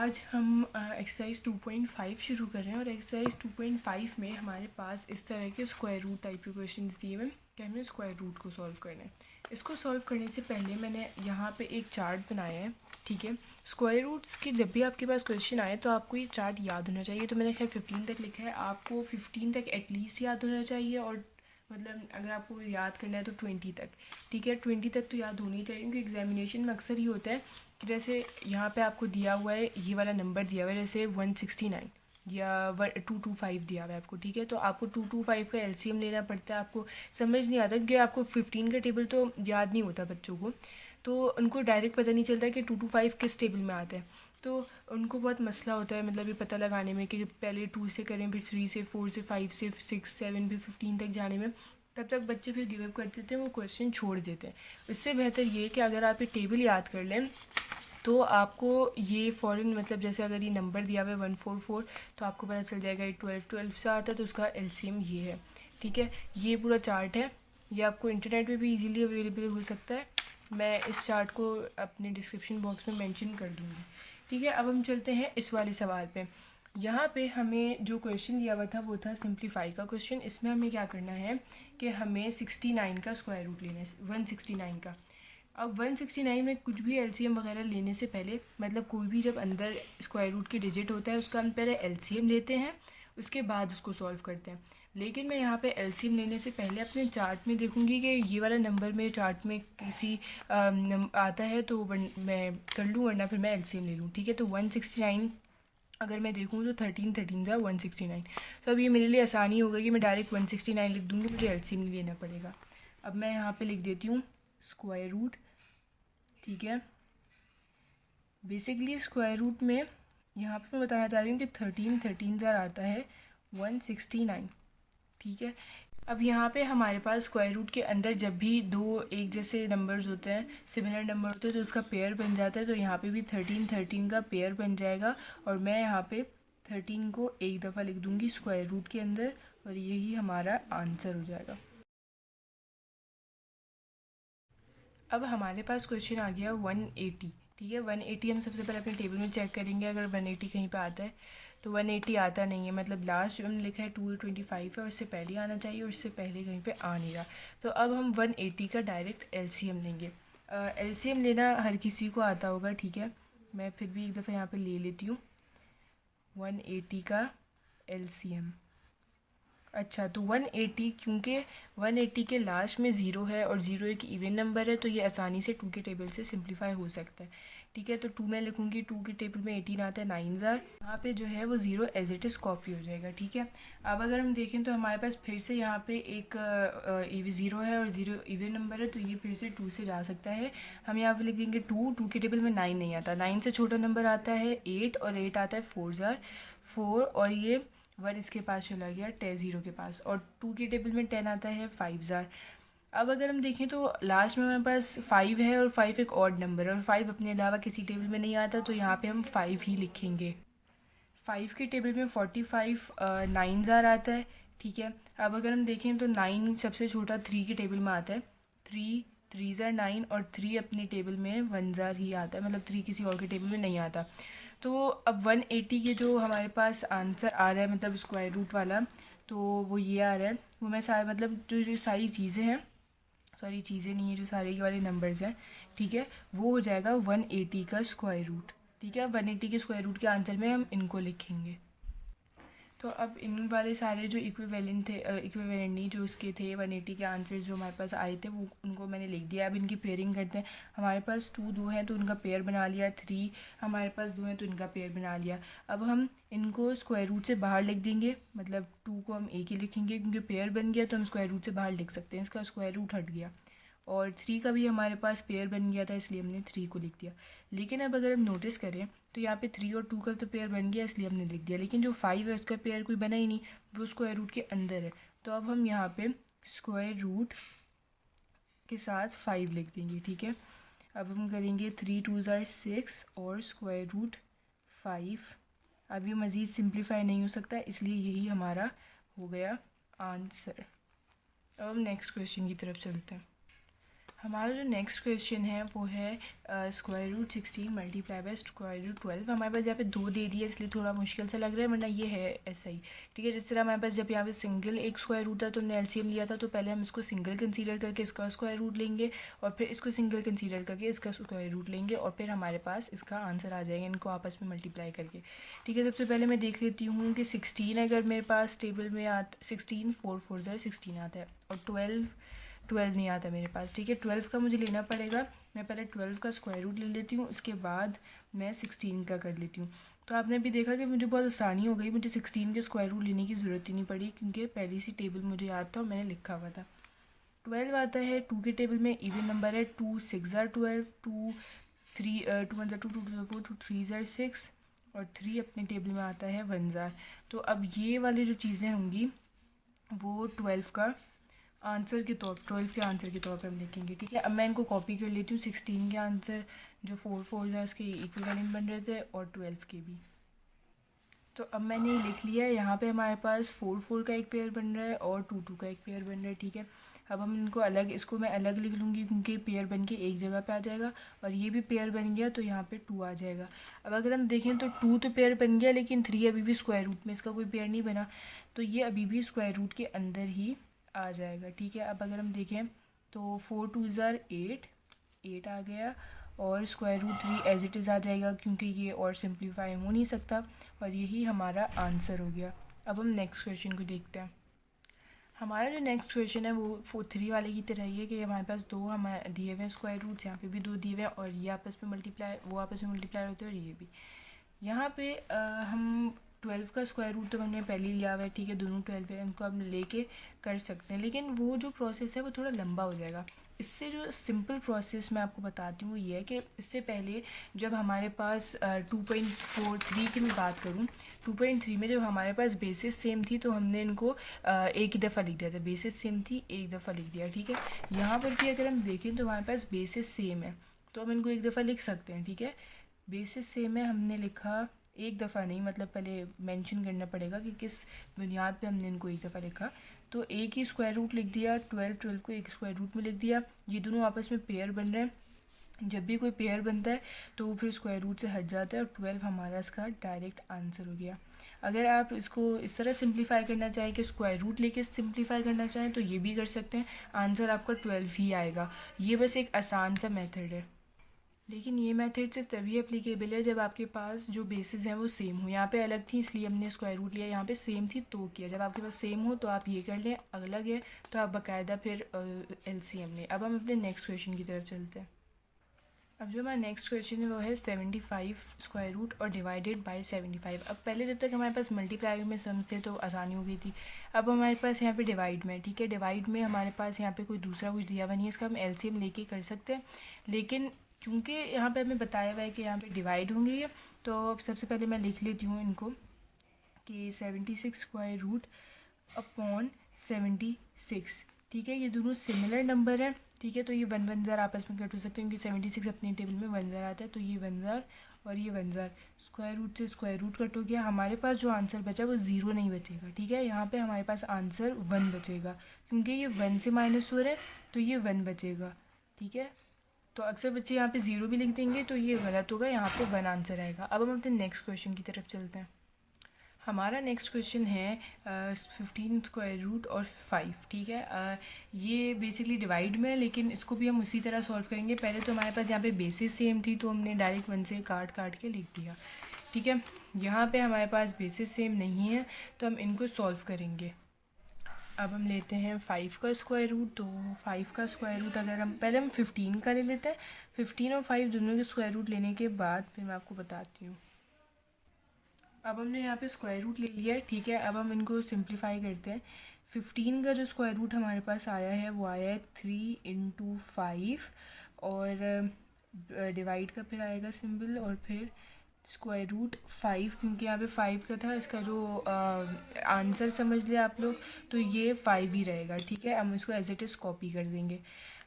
आज हम एक्सरसाइज 2.5 शुरू कर रहे हैं और एक्सरसाइज 2.5 में हमारे पास इस तरह के स्क्वायर रूट टाइप के क्वेश्चन दिए हुए हैं कि हमें स्क्वायर रूट को सॉल्व करना है। इसको सॉल्व करने से पहले मैंने यहाँ पे एक चार्ट बनाया है, ठीक है। स्क्वायर रूट्स के जब भी आपके पास क्वेश्चन आए तो आपको ये चार्ट याद होना चाहिए। तो मैंने खैर 15 तक लिखा है, आपको 15 तक एटलीस्ट याद होना चाहिए और मतलब अगर आपको याद करना है तो 20 तक, ठीक है। 20 तक तो याद होनी चाहिए क्योंकि एग्जामिनेशन में अक्सर ही होता है कि जैसे यहाँ पे आपको दिया हुआ है, ये वाला नंबर दिया हुआ है जैसे 169 या 225 दिया हुआ है आपको, ठीक है। तो आपको 225 का एलसीएम लेना पड़ता है। आपको समझ नहीं आता क्योंकि आपको 15 का टेबल तो याद नहीं होता बच्चों को, तो उनको डायरेक्ट पता नहीं चलता कि 225 किस टेबल में आता है। तो उनको बहुत मसला होता है मतलब ये पता लगाने में कि पहले 2 से करें, फिर 3 से, 4 से, 5 से, 6, 7, फिर 15 तक जाने में तब तक बच्चे फिर गिव अप कर देते हैं, वो क्वेश्चन छोड़ देते हैं। इससे बेहतर ये कि अगर आप ये टेबल याद कर लें तो आपको ये फ़ौरन मतलब जैसे अगर ये नंबर दिया हुआ है 144 तो आपको पता चल जाएगा ये 12 से आता है तो उसका एलसीएम ये है, ठीक है। ये पूरा चार्ट है, ये आपको इंटरनेट पे भी इजीली अवेलेबल हो सकता है। मैं इस चार्ट को अपने डिस्क्रिप्शन बॉक्स में मेंशन कर दूँगी, ठीक है। अब हम चलते हैं इस वाले सवाल पे। यहाँ पे हमें जो क्वेश्चन दिया हुआ था वो था सिंप्लीफाई का क्वेश्चन। इसमें हमें क्या करना है कि हमें 69 का स्क्वायर रूट लेना है, 169 का। अब 169 में कुछ भी एलसीएम वगैरह लेने से पहले मतलब कोई भी जब अंदर स्क्वायर रूट के डिजिट होता है उसका हम पहले एलसीएम लेते हैं, उसके बाद उसको सॉल्व करते हैं। लेकिन मैं यहाँ पे एलसीएम लेने से पहले अपने चार्ट में देखूँगी कि ये वाला नंबर मेरे चार्ट में किसी आता है तो मैं कर लूँ, वरना फिर मैं एलसीएम ले लूँ, ठीक है। तो 169 अगर मैं देखूँ तो 13 ज़ा 169। तो अब ये मेरे लिए आसानी हो गई कि मैं डायरेक्ट 169 लिख दूँगी, मुझे एलसीएम नहीं लेना पड़ेगा। अब मैं यहाँ पे लिख देती हूँ स्क्वायर रूट, ठीक है। बेसिकली स्क्वायर रूट में यहाँ पे मैं बताना चाह रही हूँ कि 13 ज़ार आता है 169, ठीक है। अब यहाँ पे हमारे पास स्क्वायर रूट के अंदर जब भी दो एक जैसे नंबर्स होते हैं, सिमिलर नंबर होते हैं, तो उसका पेयर बन जाता है। तो यहाँ पे भी 13 का पेयर बन जाएगा और मैं यहाँ पे 13 को एक दफ़ा लिख दूँगी स्क्वायर रूट के अंदर और यही हमारा आंसर हो जाएगा। अब हमारे पास क्वेश्चन आ गया 180, ठीक है। 180 हम सबसे पहले अपने टेबल में चेक करेंगे, अगर 180 कहीं पे आता है तो 180 आता नहीं है, मतलब लास्ट जो हमने लिखा है 225 है, उससे पहले आना चाहिए और उससे पहले कहीं पे आ नहीं रहा। तो अब हम 180 का डायरेक्ट एलसीएम लेंगे। एलसीएम लेना हर किसी को आता होगा, ठीक है। मैं फिर भी एक दफ़ा यहाँ पर ले लेती हूँ 180 का एलसीएम। अच्छा, तो 180 क्योंकि 180 के लास्ट में ज़ीरो है और ज़ीरो एक इवन नंबर है तो ये आसानी से 2 के टेबल से सिंप्लीफाई हो सकता है, ठीक है। तो 2 मैं लिखूँगी, 2 के टेबल में 18 आता है 9 ज़ार, यहाँ पे जो है वो zero as it is copy हो जाएगा, ठीक है। अब अगर हम देखें तो हमारे पास फिर से यहाँ पे एक ज़ीरो है और ज़ीरो इवन नंबर है तो ये फिर से 2 से जा सकता है। हम यहाँ पे लिख देंगे 2 के टेबल में 9 नहीं आता, 9 से छोटा नंबर आता है 8 और 8 आता है 4 ज़ार 4 और ये 1 इसके पास चला गया 10 ज़ीरो के पास और 2 के टेबल में 10 आता है 5 ज़ार। अब अगर हम देखें तो लास्ट में हमारे पास 5 है और 5 एक ऑड नंबर है और 5 अपने अलावा किसी टेबल में नहीं आता तो यहाँ पे हम 5 ही लिखेंगे। 5 के टेबल में 45 9 ज़ार आता है, ठीक है। अब अगर हम देखें तो 9 सबसे छोटा 3 के टेबल में आता है, 3 ज़ार 9 और 3 अपने टेबल में 1 ज़ार ही आता है, मतलब 3 किसी और के टेबल में नहीं आता। तो अब 180 के जो हमारे पास आंसर आ रहा है मतलब स्क्वायर रूट वाला, तो वो ये आ रहा है। वो मैं सारे मतलब जो सारी चीज़ें हैं, सॉरी चीज़ें नहीं है, जो सारे के वाले नंबर्स हैं, ठीक है, वो हो जाएगा 180 का स्क्वायर रूट, ठीक है। 180 के स्क्वायर रूट के आंसर में हम इनको लिखेंगे। तो अब इन वाले सारे जो इक्विवेलेंट थे, इक्विवेलेंट नहीं, जो उसके थे 180 के आंसर जो हमारे पास आए थे वो उनको मैंने लिख दिया। अब इनकी पेयरिंग करते हैं। हमारे पास 2 2 हैं तो उनका पेयर बना लिया, 3 हमारे पास 2 हैं तो इनका पेयर बना लिया। अब हम इनको स्क्वायर रूट से बाहर लिख देंगे, मतलब 2 को हम एक ही लिखेंगे क्योंकि पेयर बन गया तो हम स्क्वायर रूट से बाहर लिख सकते हैं, इसका स्क्वायर रूट हट गया। और 3 का भी हमारे पास पेयर बन गया था इसलिए हमने 3 को लिख दिया। लेकिन अब अगर हम नोटिस करें तो यहाँ पे 3 और 2 का तो पेयर बन गया इसलिए हमने लिख दिया, लेकिन जो 5 है उसका पेयर कोई बना ही नहीं, वो स्क्वायर रूट के अंदर है। तो अब हम यहाँ पे स्क्वायर रूट के साथ 5 लिख देंगे, ठीक है। अब हम करेंगे 3 2 ज़ार 6 और स्क्वायर रूट 5। अब ये मज़ीद सिंप्लीफाई नहीं हो सकता इसलिए यही हमारा हो गया आंसर। अब हम नेक्स्ट क्वेश्चन की तरफ चलते हैं। हमारा जो नेक्स्ट क्वेश्चन है वो है square root 16 multiply by square root 12। हमारे पास यहाँ पे 2 दे दिया इसलिए थोड़ा मुश्किल सा लग रहा है, वरना ये है ऐसा ही। ठीक है, जिस तरह हमारे पास जब यहाँ पे सिंगल एक स्क्वायर रूट था तो हमने एलसीएम लिया था, तो पहले हम इसको सिंगल कंसीडर करके इसका स्क्वायर रूट लेंगे और फिर इसको सिंगल कंसीडर करके इसका स्क्वायर रूट लेंगे और फिर हमारे पास इसका आंसर आ जाएगा इनको आपस में मल्टीप्लाई करके। ठीक है, सबसे पहले मैं देख लेती हूँ कि 16 अगर मेरे पास टेबल में 16 4 4 16 आता है और 12 नहीं आता मेरे पास। ठीक है, 12 का मुझे लेना पड़ेगा। मैं पहले 12 का स्क्वायर रूट ले लेती हूँ, उसके बाद मैं 16 का कर लेती हूँ। तो आपने भी देखा कि मुझे बहुत आसानी हो गई, मुझे 16 के स्क्वायर रूट लेने की ज़रूरत ही नहीं पड़ी क्योंकि पहली सी टेबल मुझे याद था और मैंने लिखा हुआ था। 12 आता है 2 के टेबल में, इवन नंबर है। 2 6 ज़ार 12, 2 3 2 1 ज़ार 2 2 ज़ार 4, 2 3 ज़ार 6 और 3 अपने टेबल में आता है 1 ज़ार। तो अब ये वाली जो चीज़ें होंगी वो 12 के आंसर के तौर पर हम लिखेंगे। ठीक है, अब मैं इनको कॉपी कर लेती हूँ। 16 के आंसर जो 4 4 ज़ार इसके इक्विवेलेंट बन रहे थे और 12 के भी। तो अब मैंने ये लिख लिया है। यहाँ पे हमारे पास 4 4 का एक पेयर बन रहा है और 2 2 का एक पेयर बन रहा है। ठीक है, अब हम इनको अलग, इसको मैं अलग लिख लूँगी क्योंकि पेयर बन के एक जगह पे आ जाएगा और ये भी पेयर बन गया तो यहाँ पे 2 आ जाएगा। अब अगर हम देखें तो 2 तो पेयर बन गया लेकिन 3 अभी भी स्क्वायर रूट में, इसका कोई पेयर नहीं बना, तो ये अभी भी स्क्वायर रूट के अंदर ही आ जाएगा। ठीक है, अब अगर हम देखें तो 4 2 ज़ार 8 आ गया और square root 3 as it is आ जाएगा क्योंकि ये और सिंप्लीफाई हो नहीं सकता और यही हमारा आंसर हो गया। अब हम नेक्स्ट क्वेश्चन को देखते हैं। हमारा जो नेक्स्ट क्वेश्चन है वो 4 3 वाले की तरह ही है कि हमारे पास 2 हमारे दिए हुए हैं स्क्वायर रूट्स, यहाँ पे भी 2 दिए हुए हैं और ये आपस में मल्टीप्लाई, वो आपस में मल्टीप्लाई होते हैं और ये भी। यहाँ पे हम 12 का स्क्वायर रूट तो हमने पहले ही लिया हुआ है। ठीक है, दोनों 12 है, इनको हम लेके कर सकते हैं, लेकिन वो जो प्रोसेस है वो थोड़ा लंबा हो जाएगा। इससे जो सिंपल प्रोसेस मैं आपको बताती हूँ ये है कि इससे पहले जब हमारे पास 2.43 की मैं बात करूँ, 2.3 में जब हमारे पास बेसिस सेम थी तो हमने इनको एक ही दफ़ा लिख दिया था। बेसिस सेम थी, एक दफ़ा लिख दिया। ठीक है, यहाँ पर भी अगर हम देखें तो हमारे पास बेसिस सेम है तो हम इनको एक दफ़ा लिख सकते हैं। ठीक है, बेसिस सेम है, हमने लिखा एक दफ़ा नहीं, मतलब पहले मेंशन करना पड़ेगा कि किस बुनियाद पे हमने इनको एक दफ़ा लिखा। तो एक ही स्क्वायर रूट लिख दिया, 12 को एक स्क्वायर रूट में लिख दिया। ये दोनों आपस में पेयर बन रहे हैं। जब भी कोई पेयर बनता है तो वो फिर स्क्वायर रूट से हट जाता है और 12 हमारा इसका डायरेक्ट आंसर हो गया। अगर आप इसको इस तरह सिंप्लीफाई करना चाहें कि स्क्वायर रूट लेके सिंप्लीफाई करना चाहें तो ये भी कर सकते हैं, आंसर आपका 12 ही आएगा। ये बस एक आसान सा मेथड है, लेकिन ये मेथड सिर्फ तभी एप्लीकेबल है जब आपके पास जो बेसिस हैं वो सेम हो। यहाँ पे अलग थी इसलिए हमने स्क्वायर रूट लिया, यहाँ पे सेम थी तो किया। जब आपके पास सेम हो तो आप ये कर लें, अलग है तो आप बाकायदा फिर एलसीएम लें। अब हम अपने नेक्स्ट क्वेश्चन की तरफ चलते हैं। अब जो हमारा नेक्स्ट क्वेश्चन है वो है 75 स्क्वायर रूट और डिवाइडेड बाय 75। अब पहले जब तक हमारे पास मल्टीप्लाई में सम्स थे तो आसानी हो गई थी। अब हमारे पास यहाँ पे डिवाइड में, ठीक है, डिवाइड में हमारे पास यहाँ पे कोई दूसरा कुछ दिया हुआ नहीं है, इसका हम एलसीएम लेके कर सकते हैं। लेकिन चूँकि यहाँ पे हमें बताया हुआ है कि यहाँ पे डिवाइड होंगे ये, तो अब सबसे पहले मैं लिख लेती हूँ इनको कि 76 स्क्वायर रूट अपॉन 76। ठीक है, ये दोनों सिमिलर नंबर हैं। ठीक है, तो ये 1 1 ज़ार आपस में कट हो सकते हैं क्योंकि 76 अपनी टेबल में 1 ज़ार आता है, तो ये 1 ज़ार और ये 1 ज़ार, स्क्वायर रूट से स्क्वायर रूट कट हो गया। हमारे पास जो आंसर बचा वो 0 नहीं बचेगा। ठीक है, यहाँ पे हमारे पास आंसर 1 बचेगा क्योंकि ये 1 से माइनस हो रहा है तो ये 1 बचेगा। ठीक है, तो अक्सर बच्चे यहाँ पे 0 भी लिख देंगे तो ये गलत होगा, यहाँ पे 1 आंसर आएगा। अब हम अपने नेक्स्ट क्वेश्चन की तरफ चलते हैं। हमारा नेक्स्ट क्वेश्चन है 15 स्क्वायर रूट और 5। ठीक है, ये बेसिकली डिवाइड में है लेकिन इसको भी हम उसी तरह सॉल्व करेंगे। पहले तो हमारे पास यहाँ पे बेसिस सेम थी तो हमने डायरेक्ट 1 से काट के लिख दिया। ठीक है, यहाँ पे हमारे पास बेसिस सेम नहीं है तो हम इनको सॉल्व करेंगे। अब हम लेते हैं 5 का स्क्वायर रूट। तो 5 का स्क्वायर रूट अगर हम पहले 15 का ले लेते हैं, 15 और 5 दोनों के स्क्वायर रूट लेने के बाद फिर मैं आपको बताती हूँ। अब हमने यहाँ पे स्क्वायर रूट ले लिया है। ठीक है, अब हम इनको सिंप्लीफाई करते हैं। 15 का जो स्क्वायर रूट हमारे पास आया है वो आया है 3 × 5 और डिवाइड का फिर आएगा सिंबल और फिर स्क्वायर रूट 5, क्योंकि यहाँ पे 5 का था, इसका जो आंसर समझ लिया आप लोग, तो ये 5 ही रहेगा। ठीक है, हम इसको एज इट इज़ कॉपी कर देंगे।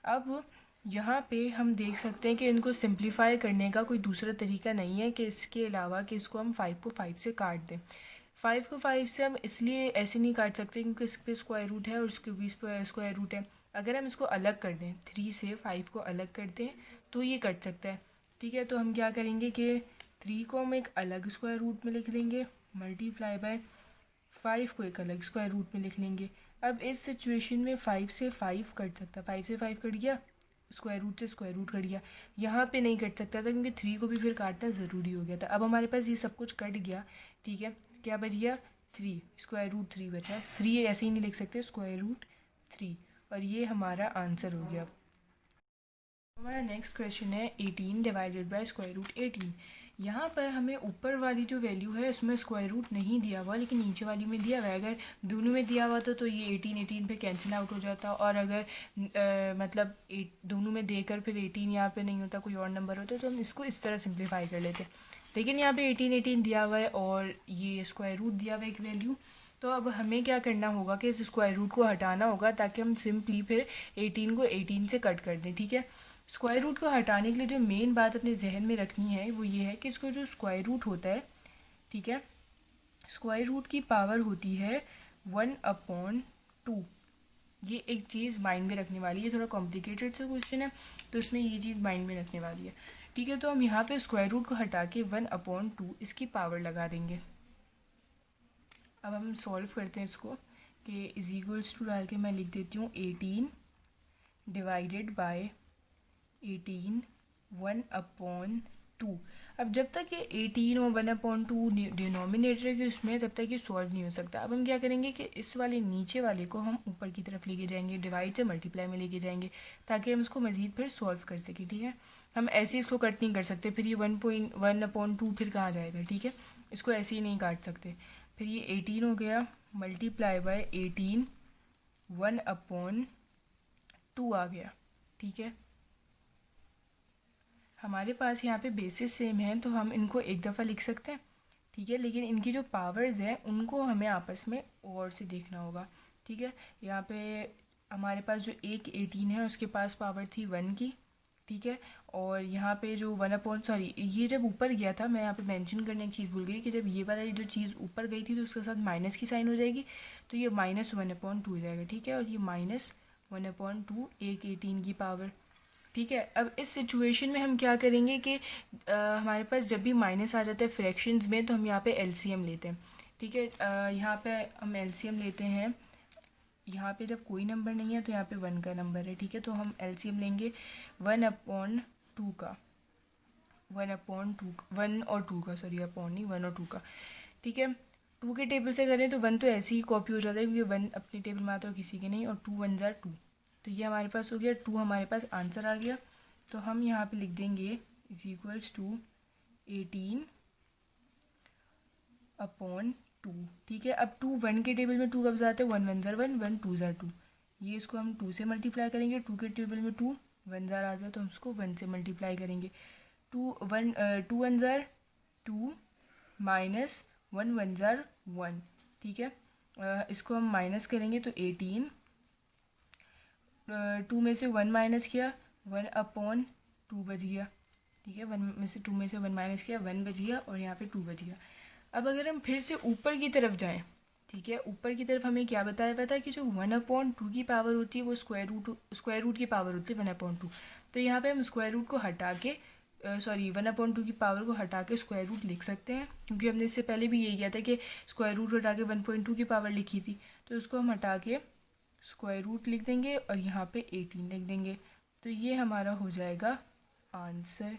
अब यहाँ पे हम देख सकते हैं कि इनको सिंप्लीफाई करने का कोई दूसरा तरीका नहीं है कि इसके अलावा कि इसको हम 5 को 5 से काट दें। 5 को 5 से हम इसलिए ऐसे नहीं काट सकते क्योंकि इस पे स्क्वायर रूट है और इसके भी स्क्वायर रूट है। अगर हम इसको अलग कर दें, 3 से 5 को अलग कर दें तो ये कट सकता है, ठीक है। तो हम क्या करेंगे कि 3 को हम एक अलग स्क्वायर रूट में लिख लेंगे, मल्टीप्लाई बाय 5 को एक अलग स्क्वायर रूट में लिख लेंगे। अब इस सिचुएशन में 5 से 5 कट सकता है, 5 से 5 कट गया, स्क्वायर रूट से स्क्वायर रूट कट गया। यहाँ पे नहीं कट सकता था क्योंकि 3 को भी फिर काटना ज़रूरी हो गया था। अब हमारे पास ये सब कुछ कट गया, ठीक है। क्या बच गया? 3, स्क्वायर रूट 3 बचा। 3 ऐसे ही नहीं लिख सकते, स्क्वायर रूट 3, और ये हमारा आंसर हो गया। हमारा नेक्स्ट क्वेश्चन है 18 डिवाइडेड बाय स्क्वायर रूट 18। यहाँ पर हमें ऊपर वाली जो वैल्यू है उसमें स्क्वायर रूट नहीं दिया हुआ, लेकिन नीचे वाली में दिया हुआ है। अगर दोनों में दिया हुआ तो ये 18 पे कैंसिल आउट हो जाता, और अगर मतलब दोनों में देकर फिर 18 यहाँ पे नहीं होता, कोई और नंबर होता, तो हम इसको इस तरह सिंप्लीफाई कर लेते। लेकिन यहाँ पे 18 दिया हुआ है और ये स्क्वायर रूट दिया हुआ है एक वैल्यू। तो अब हमें क्या करना होगा कि इस स्क्वायर रूट को हटाना होगा ताकि हम सिंपली फिर 18 को 18 से कट कर दें, ठीक है। स्क्वायर रूट को हटाने के लिए जो मेन बात अपने जहन में रखनी है वो ये है कि इसको जो स्क्वायर रूट होता है, ठीक है, स्क्वायर रूट की पावर होती है 1/2। ये एक चीज़ माइंड में रखने वाली है। थोड़ा कॉम्प्लिकेटेड सा क्वेश्चन है तो इसमें ये चीज़ माइंड में रखने वाली है, ठीक है। तो हम यहाँ पे स्क्वायर रूट को हटा के 1/2 इसकी पावर लगा देंगे। अब हम सॉल्व करते हैं इसको कि इज इक्वल्स टू डाल के मैं लिख देती हूँ 18 डिवाइडेड बाय 18 1/2। अब जब तक ये 18 और 1/2 डिनोमिनेटर के उसमें, तब तक ये सॉल्व नहीं हो सकता। अब हम क्या करेंगे कि इस वाले नीचे वाले को हम ऊपर की तरफ लेके जाएंगे, डिवाइड से मल्टीप्लाई में लेके जाएंगे ताकि हम इसको मज़ीद फिर सॉल्व कर सकें, ठीक है। हम ऐसे इसको कट नहीं कर सकते, फिर ये 1/2 फिर कहाँ जाएगा, ठीक है। इसको ऐसे ही नहीं काट सकते। फिर ये 18 हो गया, मल्टीप्लाई बाय 18 1/2 आ गया, ठीक है। हमारे पास यहाँ पे बेसिस सेम है तो हम इनको एक दफ़ा लिख सकते हैं, ठीक है। लेकिन इनकी जो पावर्स हैं उनको हमें आपस में और से देखना होगा, ठीक है। यहाँ पे हमारे पास जो एक 18 है उसके पास पावर थी 1 की, ठीक है। और यहाँ पे जो ये जब ऊपर गया था, मैं यहाँ पे मेंशन करने एक चीज़ भूल गई कि जब ये वाला जो चीज़ ऊपर गई थी तो उसके साथ माइनस की साइन हो जाएगी, तो ये -1/2 हो जाएगा, ठीक है। और ये -1/2 एक 18 की पावर, ठीक है। अब इस सिचुएशन में हम क्या करेंगे कि हमारे पास जब भी माइनस आ जाता है फ्रैक्शंस में तो हम यहाँ पे एलसीएम लेते हैं, ठीक है। यहाँ पे हम एलसीएम लेते हैं। यहाँ पे जब कोई नंबर नहीं है तो यहाँ पे 1 का नंबर है, ठीक है। तो हम एलसीएम लेंगे 1/2 का, 1 और 2 का, सॉरी अपॉन नहीं, 1 और 2 का, ठीक है। 2 के टेबल से करें तो 1 तो ऐसे ही कॉपी हो जाता है क्योंकि 1 अपने टेबल में आता है और किसी के नहीं, और 2 1 ज़ा 2, तो ये हमारे पास हो गया 2, हमारे पास आंसर आ गया। तो हम यहाँ पे लिख देंगे इज इक्वल्स टू 18/2, ठीक है। अब 2 1 के टेबल में 2 कब जाते हैं, 1 1 ज़ा 1 1 2 ज़ा 2, ये इसको हम 2 से मल्टीप्लाई करेंगे। 2 के टेबल में 2 1 ज़ा आता है तो हम इसको 1 से मल्टीप्लाई करेंगे। 2 1 ज़ा 2 माइनस 1 1 ज़ा 1, ठीक है। इसको हम माइनस करेंगे तो 18, 2 में से 1 माइनस किया 1/2 बच गया, ठीक है। 1 में से 2 में से 1 माइनस किया 1 बच गया और यहाँ पे 2 बच गया। अब अगर हम फिर से ऊपर की तरफ जाएं, ठीक है, ऊपर की तरफ हमें क्या बताया हुआ था कि जो 1/2 की पावर होती है वो स्क्वायर रूट की पावर होती है 1/2। तो यहाँ पे हम स्क्वायर रूट को हटा के 1/2 की पावर को हटा के स्क्वायर रूट लिख सकते हैं, क्योंकि हमने इससे पहले भी यही किया था कि स्क्वायर रूट हटा के 1/2 की पावर लिखी थी। तो इसको हम हटा के स्क्वायर रूट लिख देंगे और यहाँ पे 18 लिख देंगे, तो ये हमारा हो जाएगा आंसर।